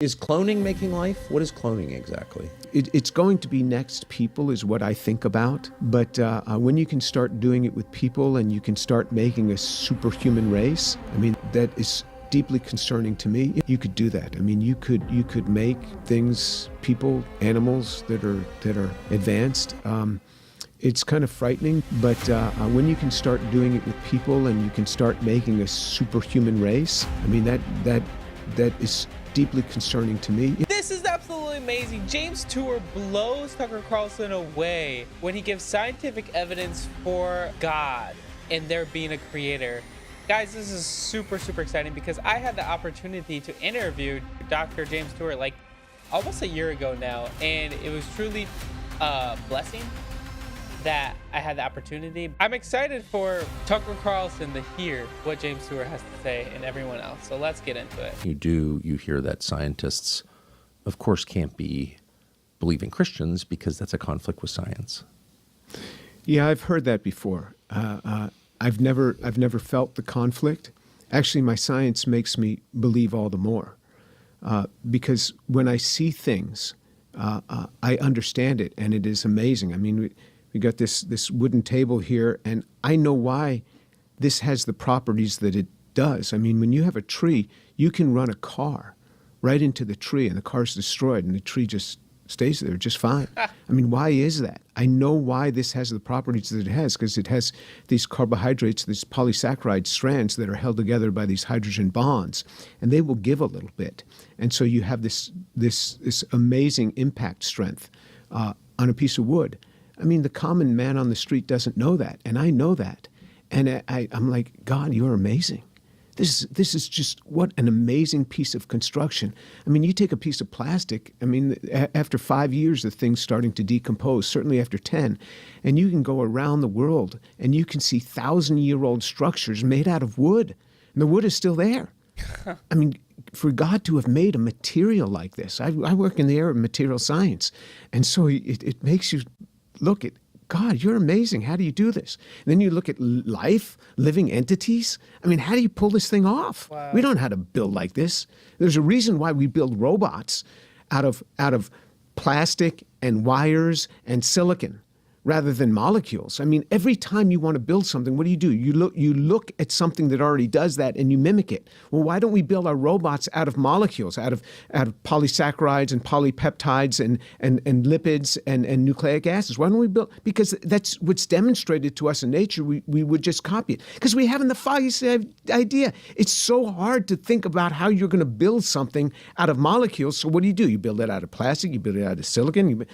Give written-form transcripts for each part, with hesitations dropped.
Is cloning making life? What is cloning exactly? It's going to be next people is what I think about. But when you can start doing it with people and you can start making a superhuman race, I mean, that is deeply concerning to me. You could do that. I mean, you could make things, people, animals that are advanced. It's kind of frightening, but when you can start doing it with people and you can start making a superhuman race, I mean, that is deeply concerning to me. This is absolutely amazing. James Tour blows Tucker Carlson away when he gives scientific evidence for God and there being a creator. Guys, this is super exciting because I had the opportunity to interview Dr. James Tour like almost a year ago now, and it was truly a blessing that I had the opportunity. I'm excited for Tucker Carlson to hear what James Tour has to say and everyone else. So let's get into it. You hear that scientists, of course, can't be believing Christians because that's a conflict with science. Yeah, I've heard that before. I've never felt the conflict. Actually, my science makes me believe all the more because when I see things, I understand it, and it is amazing. I mean, we got this wooden table here, and I know why this has the properties that it does. I mean, when you have a tree, you can run a car right into the tree, and the car's destroyed, and the tree just stays there just fine. I mean, why is that? I know why this has the properties that it has, because it has these carbohydrates, these polysaccharide strands that are held together by these hydrogen bonds, and they will give a little bit. And so you have this amazing impact strength on a piece of wood. I mean, the common man on the street doesn't know that, and I know that. And I'm like, God, you're amazing. This is just what an amazing piece of construction. I mean, you take a piece of plastic, I mean, after 5 years, the thing's starting to decompose, certainly after 10, and you can go around the world and you can see 1,000-year-old structures made out of wood, and the wood is still there. I mean, for God to have made a material like this, I work in the area of material science, and so it makes you look at, God, you're amazing. How do you do this? And then you look at life, living entities. I mean, how do you pull this thing off? Wow. We don't know how to build like this. There's a reason why we build robots out of plastic and wires and silicon rather than molecules. I mean, every time you want to build something, what do? You look at something that already does that and you mimic it. Well, why don't we build our robots out of molecules, out of polysaccharides and polypeptides and lipids and nucleic acids? Why don't we build? Because that's what's demonstrated to us in nature. We would just copy it because we haven't the foggiest idea. It's so hard to think about how you're going to build something out of molecules. So what do? You build it out of plastic. You build it out of silicon.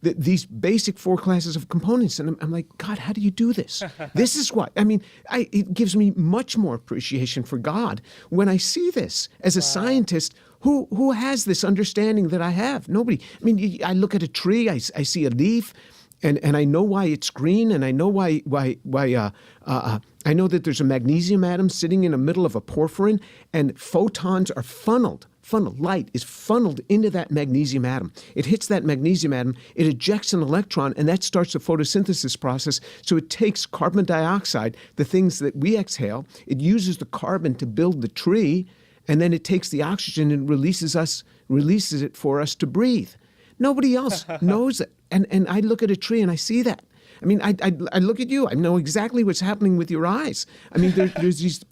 These basic 4 classes of components. And I'm like, God, how do you do this? This is what, it gives me much more appreciation for God when I see this as a scientist who has this understanding that I have. Nobody. I mean, I look at a tree, I see a leaf, and I know why it's green, and I know why I know that there's a magnesium atom sitting in the middle of a porphyrin, and photons are funneled. Light is funneled into that magnesium atom. It hits that magnesium atom, it ejects an electron, and that starts the photosynthesis process. So it takes carbon dioxide, the things that we exhale, it uses the carbon to build the tree, and then it takes the oxygen and releases it for us to breathe. Nobody else knows it. And I look at a tree and I see that. I mean, I look at you, I know exactly what's happening with your eyes. I mean, there's these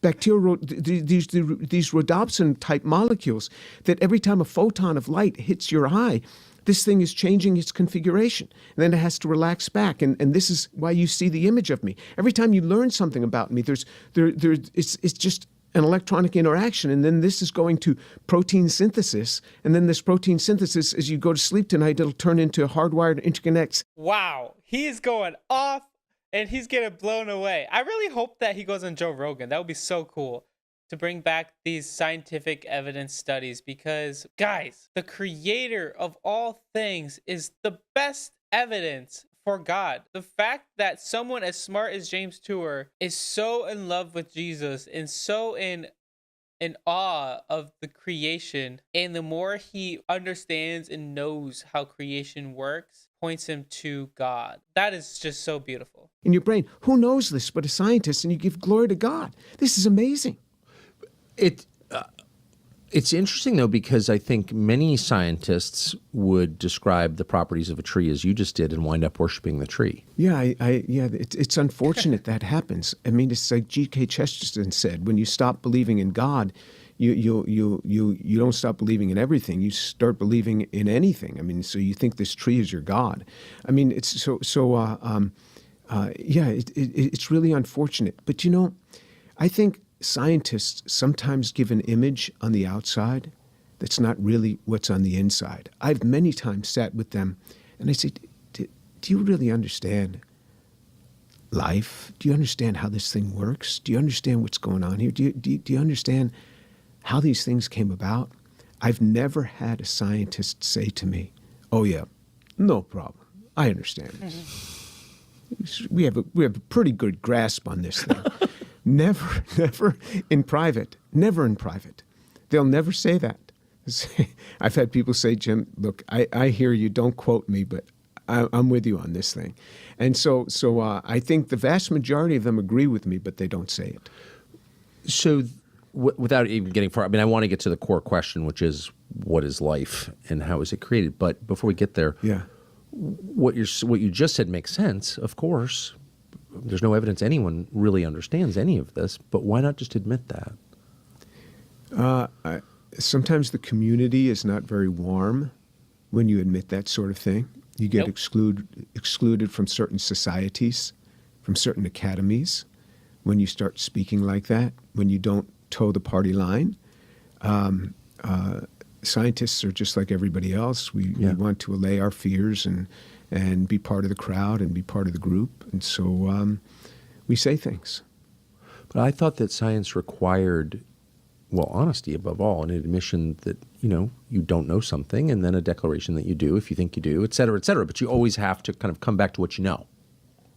bacterial, these rhodopsin-type molecules that every time a photon of light hits your eye, this thing is changing its configuration. And then it has to relax back. And this is why you see the image of me. Every time you learn something about me, it's just an electronic interaction. And then this is going to protein synthesis. And then this protein synthesis, as you go to sleep tonight, it'll turn into hardwired interconnects. Wow, he is going off. And he's getting blown away. I really hope that he goes on Joe Rogan. That would be so cool to bring back these scientific evidence studies because, guys, the creator of all things is the best evidence for God. The fact that someone as smart as James Tour is so in love with Jesus and so in awe of the creation, and the more he understands and knows how creation works, points him to God. That is just so beautiful. In your brain, who knows this but a scientist, and you give glory to God. This is amazing. It's interesting, though, because I think many scientists would describe the properties of a tree as you just did and wind up worshiping the tree. Yeah, it's unfortunate that happens. I mean, it's like G.K. Chesterton said: when you stop believing in God, you don't stop believing in everything. You start believing in anything. I mean, so you think this tree is your God. I mean, it's it's really unfortunate. But I think scientists sometimes give an image on the outside that's not really what's on the inside. I've many times sat with them and I say, do you really understand life? Do you understand how this thing works? Do you understand what's going on here? Do you understand how these things came about? I've never had a scientist say to me, oh yeah, no problem. I understand this. We have a pretty good grasp on this thing. Never in private. Never in private. They'll never say that. I've had people say, Jim, look, I hear you. Don't quote me, but I'm with you on this thing. And so I think the vast majority of them agree with me, but they don't say it. So without even getting far, I mean, I want to get to the core question, which is what is life and how is it created? But before we get there, yeah, what you just said makes sense, of course. There's no evidence anyone really understands any of this, but why not just admit that? Sometimes the community is not very warm when you admit that sort of thing. You get excluded from certain societies, from certain academies, when you start speaking like that, when you don't toe the party line. Scientists are just like everybody else. We want to allay our fears and be part of the crowd and be part of the group. And so we say things. But I thought that science required, well, honesty above all, an admission that, you don't know something, and then a declaration that you do if you think you do, et cetera, et cetera. But you always have to kind of come back to what you know.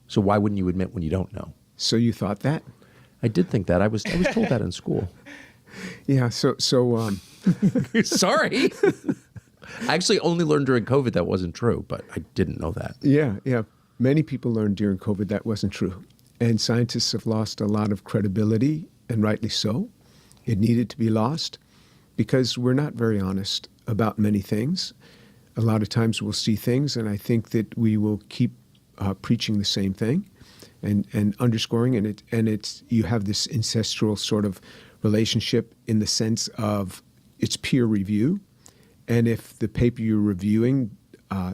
So why wouldn't you admit when you don't know? So you thought that? I did think that. I was told that in school. Yeah, so Sorry. I actually only learned during COVID that wasn't true, but I didn't know that. Yeah. Many people learned during COVID that wasn't true. And scientists have lost a lot of credibility, and rightly so. It needed to be lost because we're not very honest about many things. A lot of times we'll see things, and I think that we will keep preaching the same thing and underscoring it. And it's you have this ancestral sort of relationship in the sense of it's peer review. And if the paper you're reviewing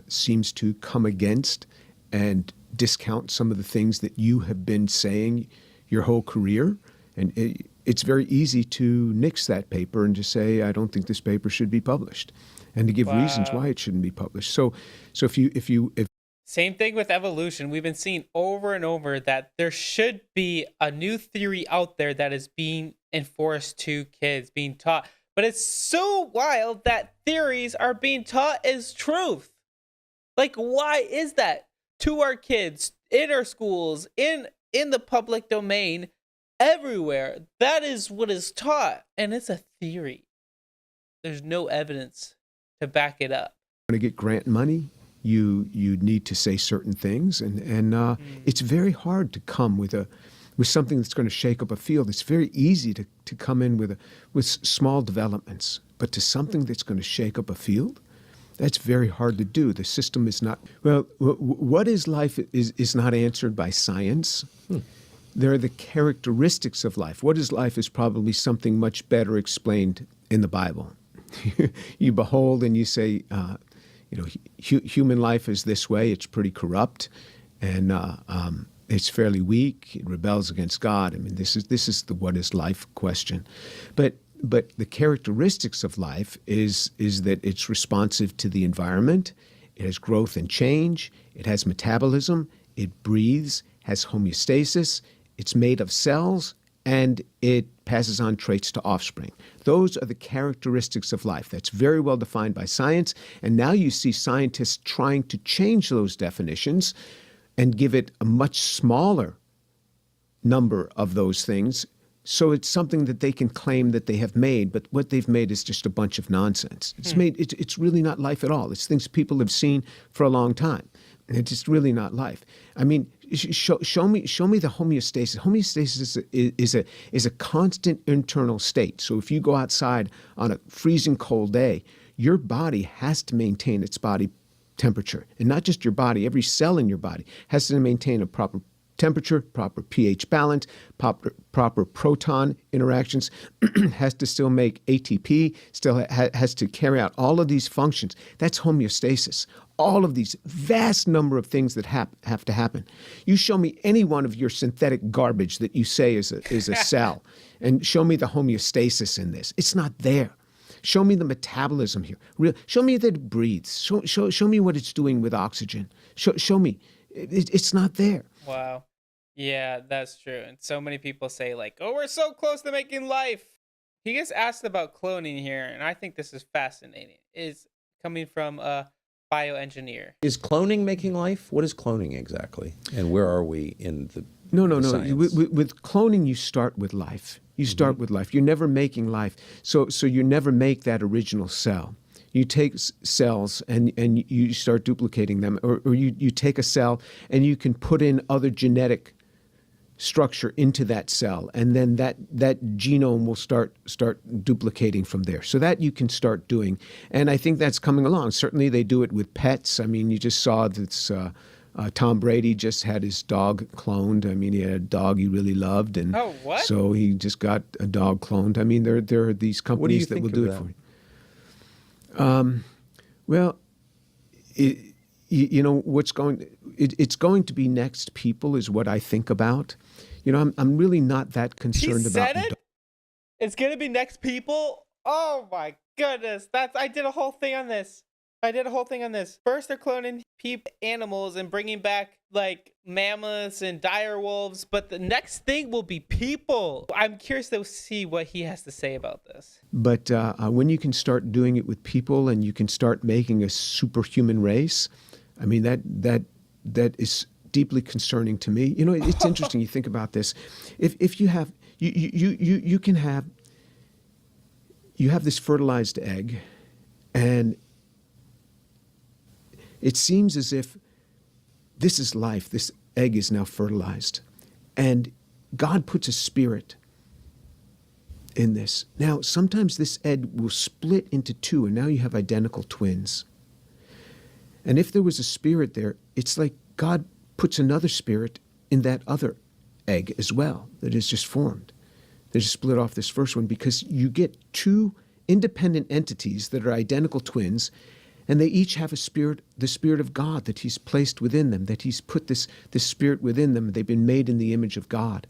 seems to come against and discount some of the things that you have been saying your whole career, and it's very easy to nix that paper and just say, I don't think this paper should be published, and to give reasons why it shouldn't be published. So if Same thing with evolution. We've been seeing over and over that there should be a new theory out there that is being enforced to kids, being taught. But it's so wild that theories are being taught as truth. Like, why is that? To our kids, in our schools, in the public domain, everywhere. That is what is taught. And it's a theory. There's no evidence to back it up. To get grant money, you need to say certain things, and it's very hard to come with something that's going to shake up a field. It's very easy to come in with small developments, but to something that's going to shake up a field, that's very hard to do. The system is not well. What is life is not answered by science. There are the characteristics of life. What is life is probably something much better explained in the Bible. You behold and you say, human life is this way. It's pretty corrupt, and it's fairly weak. It rebels against God. I mean, this is the what is life question. But the characteristics of life is that it's responsive to the environment. It has growth and change. It has metabolism. It breathes, has homeostasis. It's made of cells, and it passes on traits to offspring. Those are the characteristics of life. That's very well defined by science. And now you see scientists trying to change those definitions and give it a much smaller number of those things So it's something that they can claim that they have made, but what they've made is just a bunch of nonsense. It's really not life at all. It's things people have seen for a long time. It's just really not life. I mean, show me the homeostasis. Homeostasis is a constant internal state. So if you go outside on a freezing cold day, your body has to maintain its body temperature, and not just your body. Every cell in your body has to maintain a proper temperature, proper pH balance, proper proton interactions, has to still make ATP, still has to carry out all of these functions. That's homeostasis. All of these vast number of things that have to happen. You show me any one of your synthetic garbage that you say is a cell, and show me the homeostasis in this. It's not there. Show me the metabolism here. Show me that it breathes. Show me what it's doing with oxygen. Show me. It's not there. Wow. Yeah, that's true. And so many people say like, "Oh, we're so close to making life." He gets asked about cloning here, and I think this is fascinating. Is coming from a bioengineer. Is cloning making life? What is cloning exactly? And where are we in the No. science? With cloning, you start with life. You start with life. You're never making life. So you never make that original cell. You take cells and you start duplicating them, or you take a cell and you can put in other genetic structure into that cell, and then that genome will start duplicating from there. So that you can start doing, and I think that's coming along. Certainly, they do it with pets. I mean, you just saw this. Tom Brady just had his dog cloned. I mean, he had a dog he really loved, and so he just got a dog cloned. I mean, there are these companies that will do it for you. Well, you know what's it's going to be next people is what I think about. You know, I'm really not that concerned about. He said it? It's gonna be next people? Oh my goodness. I did a whole thing on this. First they're cloning animals and bringing back like mammoths and dire wolves, but the next thing will be people. I'm curious to see what he has to say about this. But when you can start doing it with people and you can start making a superhuman race, I mean, that is deeply concerning to me. You know, it's interesting. You think about this. If you have you can have this fertilized egg, and it seems as if this is life. This egg is now fertilized, and God puts a spirit in this. Now, sometimes this egg will split into two, and now you have identical twins. And if there was a spirit there, it's like God puts another spirit in that other egg as well that is just formed. They just split off this first one, because you get two independent entities that are identical twins, and they each have a spirit, the Spirit of God that He's placed within them, that He's put this spirit within them. They've been made in the image of God.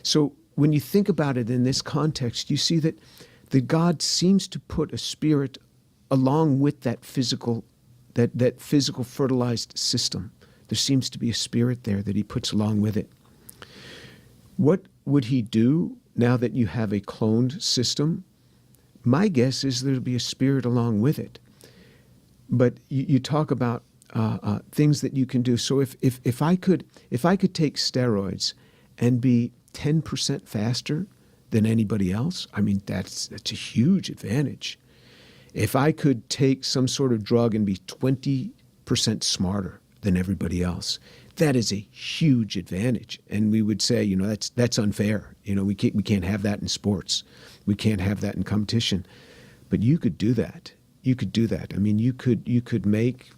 So when you think about it in this context, you see that God seems to put a spirit along with that physical fertilized system. There seems to be a spirit there that He puts along with it. What would He do now that you have a cloned system? My guess is there'll be a spirit along with it. But you talk about things that you can do. So if I could take steroids and be 10% faster than anybody else, I mean, that's a huge advantage. If I could take some sort of drug and be 20% smarter than everybody else, that is a huge advantage. And we would say, you know, that's unfair. You know, we can't have that in sports. We can't have that in competition. But you could do that. You could do that. I mean, you could make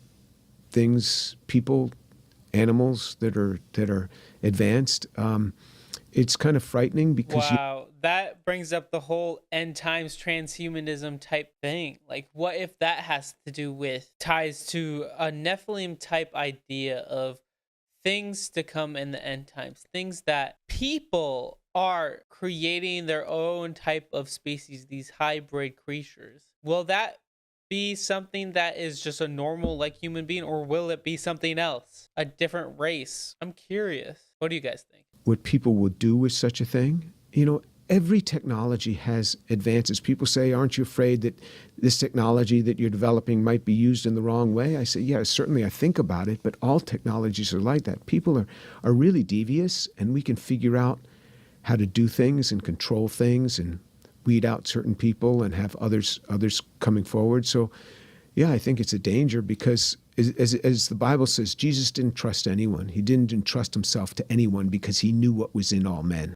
things, people, animals that are advanced. It's kind of frightening because that brings up the whole end times transhumanism type thing. Like, what if that has to do with ties to a Nephilim type idea of things to come in the end times, things that people are creating their own type of species, these hybrid creatures. Will that be something that is just a normal like human being, or will it be something else, a different race? I'm curious. What do you guys think? What people would do with such a thing? You know, every technology has advances. People say, aren't you afraid that this technology that you're developing might be used in the wrong way? I say, yeah, certainly I think about it, but all technologies are like that. People are really devious, and we can figure out how to do things and control things and weed out certain people and have others coming forward. So, yeah, I think it's a danger because, as the Bible says, Jesus didn't trust anyone. He didn't entrust himself to anyone because he knew what was in all men.